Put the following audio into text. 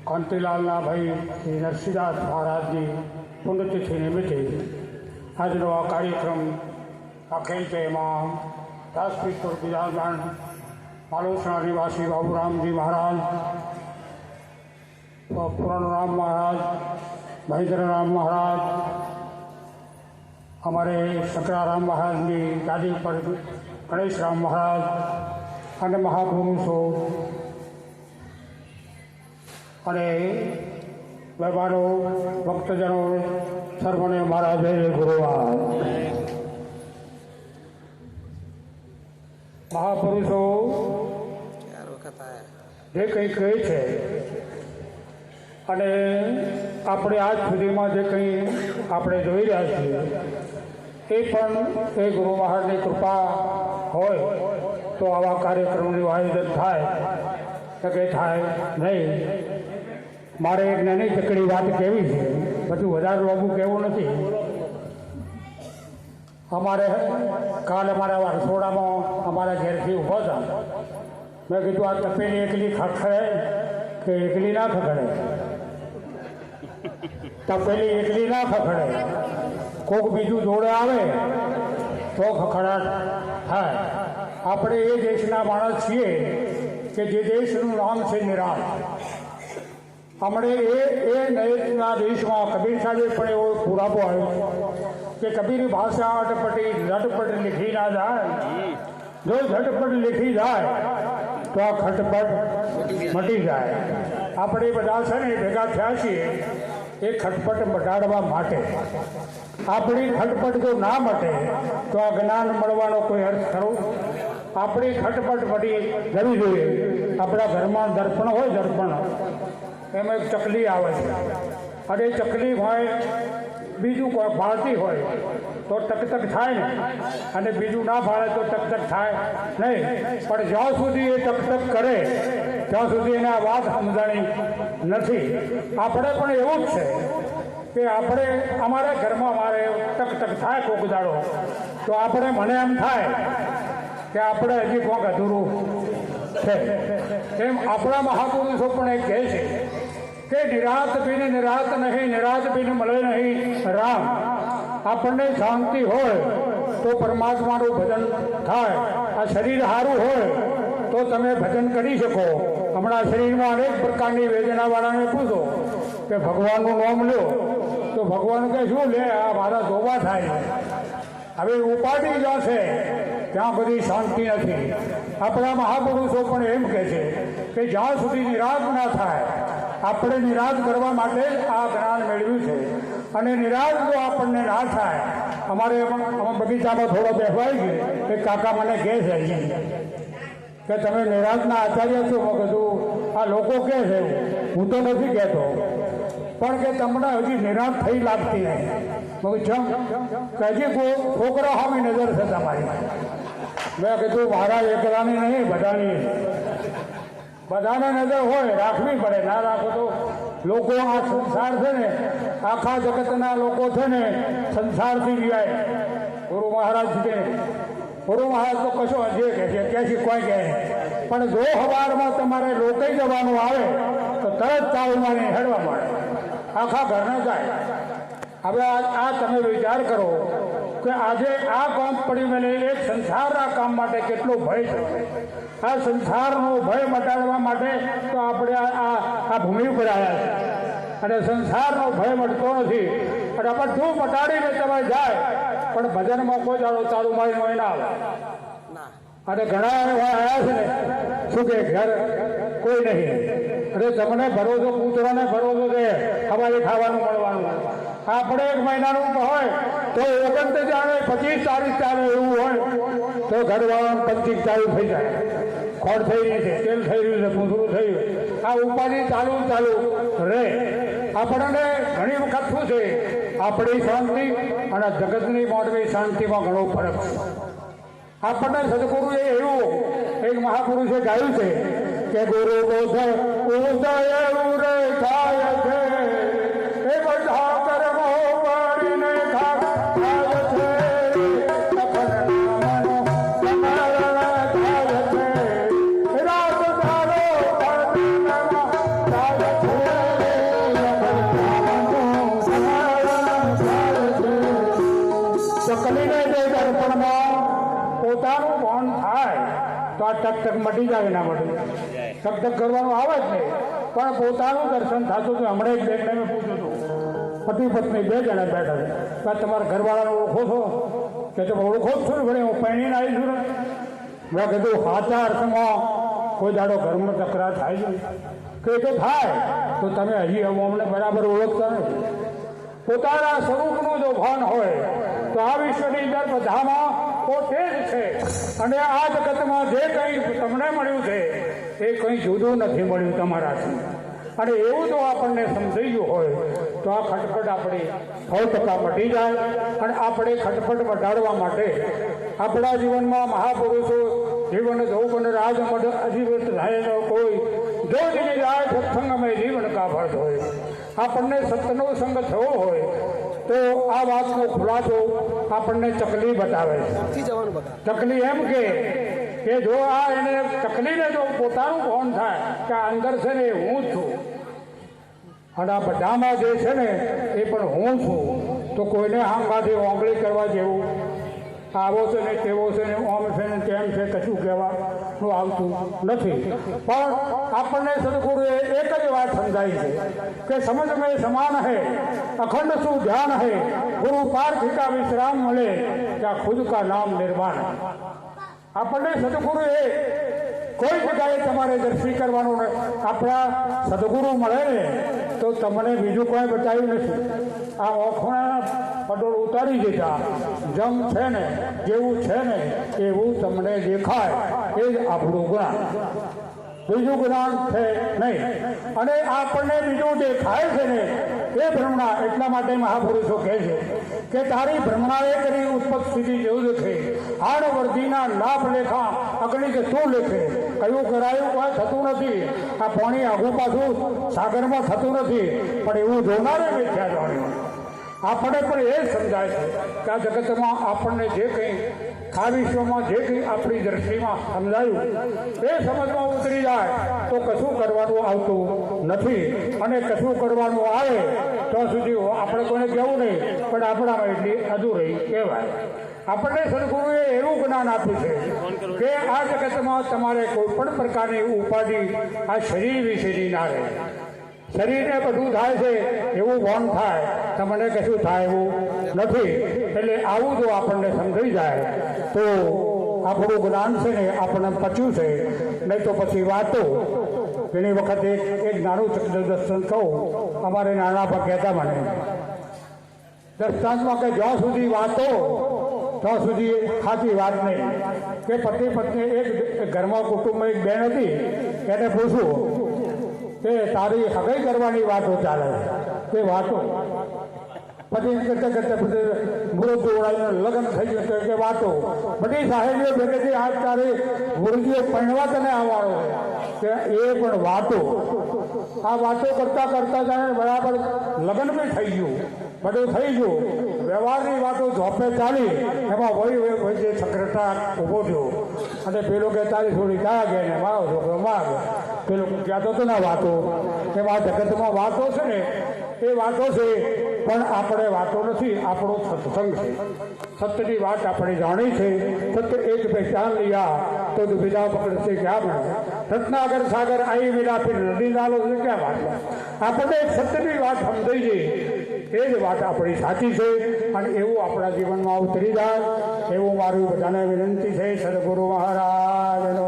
કાંતિલાલના ભાઈ શ્રી નરસિંહદાસ મહારાજની પુણ્યતિથિ નિમિત્તે આજનો આ કાર્યક્રમ રાખેલ છે. એમાં દાસપીર બિરાજમાન માલોસણા નિવાસી બાબુરામજી મહારાજ, પૂરણરામ મહારાજ, મહેન્દ્રરામ મહારાજ, અમારે શંકરારામ મહારાજની ગાદી પર ગણેશરામ મહારાજ અને મહાપુરુષો અને મહેમાનો ભક્તજનો સર્વને મારા જય ગુરુવાર. મહાપુરુષો જે કંઈ કહે છે અને આપણે આજ સુધીમાં જે કંઈ આપણે જોઈ રહ્યા છીએ એ પણ એ ગુરુ મહારાજની કૃપા હોય તો આવા કાર્યક્રમનું આયોજન થાય કે થાય નહીં. મારે એક નાની ચકડી વાત કહેવી છે, બધું વધારે લાંબુ કહેવું નથી. અમારે કાલ અમારા રસોડામાં અમારા ઘેરથી ઊભો હતા. મેં કીધું આ તપેલી એકલી ખખડે કે એકલી ના ખખડે? તપેલી એકલી ના ખખડે, કોક બીજું જોડે આવે તો ખખડાટ થાય. આપણે એ દેશના માણસ છીએ કે જે દેશનું નામ છે નિરાશ. હમણે એ નયના દેશમાં કબીર સાહેબે પણ એવો પુરાવો આવ્યો કે કબીરની ભાષા અટપટી ઝટપટ લીખી ના જાય. જો ઝટપટ લીખી જાય તો આ ખટપટ મટી જાય. આપણે બધા છે ને ભેગા થયા છીએ એ ખટપટ મટાડવા માટે. આપણી ખટપટ જો ના મટે તો આ જ્ઞાન મળવાનો કોઈ અર્થ ખરો? આપણી ખટપટ મટી જવી જોઈએ. આપણા ઘરમાં દર્પણ હોય, દર્પણ એમાં એક ચકલી આવે છે અને એ ચકલી હોય બીજું કોઈ ભાળતી હોય તો ટકટક થાય ને, અને બીજું ના ભાળે તો ટકટક થાય નહીં. પણ જ્યાં સુધી એ ટકટક કરે ત્યાં સુધી એને આ વાત સમજાણી નથી. આપણે પણ એવું જ છે કે આપણે અમારા ઘરમાં અમારે ટકટક થાય કોક દાડો તો આપણે મને એમ થાય કે આપણે હજી કોક અધૂરું છે. એમ આપણા મહાપુરુષો પણ એક કહે છે કે નિરાત પીને નિરાત નહીં, નિરાત પીને મળે નહીં રામ. આપણને શાંતિ હોય તો પરમાત્માનું ભજન થાય. આ શરીર સારું હોય તો તમે ભજન કરી શકો. હમણાં શરીરમાં અનેક પ્રકારની વેદનાવાળાને પૂછો કે ભગવાનનું નામ લો તો ભગવાન કે શું લે, આ મારા ધોબા થાય. હવે ઉપાડી જશે ત્યાં બધી શાંતિ નથી. આપણા મહાપુરુષો પણ એમ કહે છે કે જ્યાં સુધી નિરાશ ના થાય, આપણે નિરાશ કરવા માટે આ જ્ઞાન મેળવ્યું છે. અને નિરાશ જો આપણને ના થાય, અમારે બગીચામાં થોડો બેસવાઈ ગયો એક કાકા મને કહે છે કે તમે નિરાશના આચાર્ય છો. મેં કીધું આ લોકો કહે છે, હું તો નથી કહેતો, પણ કે તમને હજી નિરાશ થઈ લાગતી નહીં. મેં કીધું કે હજી કોઈ છોકરા સામે નજર છે તમારી. મેં કીધું મારા એકલાની નહીં, બધાની. બધાને નજર હોય, રાખવી પડે. ના રાખો તો લોકો આ સંસાર છે ને, આખા જગતના લોકો છે ને સંસારથી રહ્યા. ગુરુ મહારાજ છે, ગુરુ મહારાજ તો કશો હજી કહે છે ક્યાંથી કોઈ કહે, પણ જો સવારમાં તમારે રોકાઈ જવાનું આવે તો તરત ચાલમાં હેડવા મળે, આખા ઘરને જાય. હવે આ તમે વિચાર કરો કે આજે આ કામ પડી મને એક સંસારના કામ માટે કેટલો ભય છે. આ સંસારનો ભય મટાડવા માટે તો આપણે આ ભૂમિ ઉપર આવ્યા છે. અને સંસારનો ભય મટતો નથી. અને બધું મટાડીને તમે જાય પણ ભજનમાં કોઈ દાડો ચાલુ મારીને હોય ના આવે. અને ઘણા એવા આવ્યા છે ને શું કે ઘર કોઈ નહીં. અરે તમને ભરોસો, કૂતરાને ભરોસો છે અમારે ખાવાનું મળવાનું. આપણે એક મહિનાનું હોય તો 29 ચાલે, 25 તારીખ ચાલે એવું હોય તો ઘરવાળાનું 25 ચાલુ થઈ જાય. ખોટ થઈ રહી છે, તેલ થઈ રહ્યું છે, પૂંછડું થઈ ગયું. આ ઉપાધિ ચાલુ રહે. આપણને ઘણી વખત શું છે, આપણી શાંતિ અને જગતની મોટવી શાંતિમાં ઘણો ફરક છે. આપણને સદગુરુએ એવું એક મહાપુરુષે ગાયું છે કે ગુરુ બોધ ઉદય ઉરે થાય છે, એ બધા કર્મો વાળીને થાય છે. રાત ધારો થાય છે. ટક મટી જાય એના માટે ટક કરવાનું આવે જ નહીં, પણ પોતાનું દર્શન થતું હતું. હમણાં એક બેનને મેં પૂછ્યું હતું, પતિ પત્ની 2 જણા બેઠા છે, તમારા ઘરવાળાને ઓળખો છો? કે તો ઓળખો જ છું ને, ભલે હું પહેણીને આવી છું ને. મેં કીધું સાચા અર્થમાં કોઈ દાડો ઘરમાં તકરાર થાય છે કે તો થાય, તો તમે હજી અમને બરાબર ઓળખતા નથી. પોતાના સ્વરૂપનું જો ભાન હોય તો આ વિશ્વની અંદર બધામાં પોતે જ છે, અને આ જગતમાં જે કંઈ તમને મળ્યું છે એ કંઈ જુદું નથી મળ્યું તમારાથી. અને એવું જો આપણને સમજાઈ ગયું હોય તો આ ખટપટ આપણી 100% મટી જાય. અને આપણે ખટપટ મટાડવા માટે આપણા જીવનમાં મહાપુરુષો જીવન ધૌપન રાજમઢ અજીવત થાય કોઈ જો જીને જાય સત્સંગમય જીવન કાફળ હોય. આપણને સત્યનો સંગ થવો હોય તો આ વાતનો ખુલાસો આપણને ચકલી બતાવે છે. ચકલી એમ કે જો આ એને ચકલીને જો પોતાનું ભાન થાય કે આ અંદર છે ને હું જ છું, અને આ બધામાં જે છે ને એ પણ હું છું, તો કોઈને આમમાંથી ઓંગળી કરવા જેવું આવો છે ને તેવો છે ને ઓમ છે ને તેમ છે કશું કહેવાનું આવતું નથી. પણ આપણને સદગુરુએ એક જ વાત સમજાવી છે કે સમજ મેં સમાન હૈ, અખંડ શું ધ્યાન હૈ, ગુરુ પાર્થ કા વિશ્રામ મળે, ક્યાં ખુદ કા નામ નિર્માણ. આપણને સદગુરુએ કોઈ જગ્યાએ તમારે દર્શન કરવાનું આપણા સદગુરુ મળે ને તો તમને બીજું કોઈ બતાવ્યું નથી. આ ઓખોના પટોળ ઉતારી દીધા, જમ છે ને જેવું છે ને એવું તમને દેખાય, એ જ આપણું જ્ઞાન, બીજું જ્ઞાન છે નહીં. અને આપણને બીજું દેખાય છે ને એ ભ્રમણા. એટલા માટે મહાપુરુષો કહે છે કે તારી ભ્રમણાએ કરી ઉત્પત્તિ સ્થિતિ જેવું છે, હાડ વર્ધીના લાભ લેખા અગણિત તું લેખે. કયું કરાયું કોઈ થતું નથી, આ પાણી આગું પાછું સાગરમાં થતું નથી, પણ એવું જોનારે મિથ્યા જાણ્યું. આપણે પણ એ જ સમજાય છે કે આ જગતમાં આપણને જે કંઈ આ વિશ્વમાં જે કંઈ આપણી દ્રષ્ટિમાં સમજાયું એ સમજમાં ઉતરી જાય તો કશું કરવાનું આવતું નથી. અને કશું કરવાનું આવે તો સુધી આપણે કોઈને કહેવું નહીં, પણ આપણામાં એટલી અધૂરી કહેવાય. આપણને સદગુરુએ એવું જ્ઞાન આપ્યું છે કે આ જગતમાં તમારે કોઈ પણ પ્રકારની ઉપાધિ આ શરીર વિશેની ના રહે. શરીરને બધું થાય છે એવું ભાન થાય, તમને કશું થાય એવું નથી. એટલે આવું જો આપણને સમજાઈ જાય તો આપણું જ્ઞાન છે ને આપણને પચ્યું છે. નહીં તો પછી વાતો ઘણી વખતે એક નાનું દર્શન કહું, અમારે નાના પર કહેતા મને દર્શનાંતમાં કે જ્યાં સુધી વાતો ત્યાં સુધી સાચી વાત નહીં. કે પતિ પત્ની એક ઘરમાં કુટુંબમાં એક બેન હતી, એને પૂછું કે તારી હગાઈ કરવાની વાતો ચાલે તે વાતો પછી કરતા કરતા પછી મુહૂર્ત જોડાઈને લગ્ન થઈ ગયું કે વાતો બધી સાહેબીઓ ભેગેથી આજ તારે ગુરુજીએ પહેણવા તને આવવાનો કે એ પણ વાતો. આ વાતો કરતા કરતા જાણે બરાબર લગ્ન બી થઈ ગયું, બધું થઈ ગયું. વ્યવહારની વાતો ઝોપે ચાલી, એમાં વહી જે સક્રેટા ઊભો થયો અને પેલો કે તારી થોડી ક્યાં ગયા ને મારો છોકરો માગ. પેલું કહેતો હતો ને વાતો, એમાં જગતમાં વાતો છે ને એ વાતો છે, પણ આપણે વાતો નથી, આપણો સત્સંગ છે. સત્યની વાત આપણે જાણી છે. સત્ય એક પહેચાન लिया તો દુવિધા પકડશે ક્યાં મળે. રત્નાગર સાગર આવી મિલા ફિર નદી નાલો છે ક્યાં વાત. આપણને સત્યની વાત સમજાઈ ગઈ, એ જ વાત આપણી સાચી છે. અને એવું આપણા જીવનમાં ઉતરી જાય એવું મારું બધાને વિનંતી છે. સદગુરુ મહારાજનો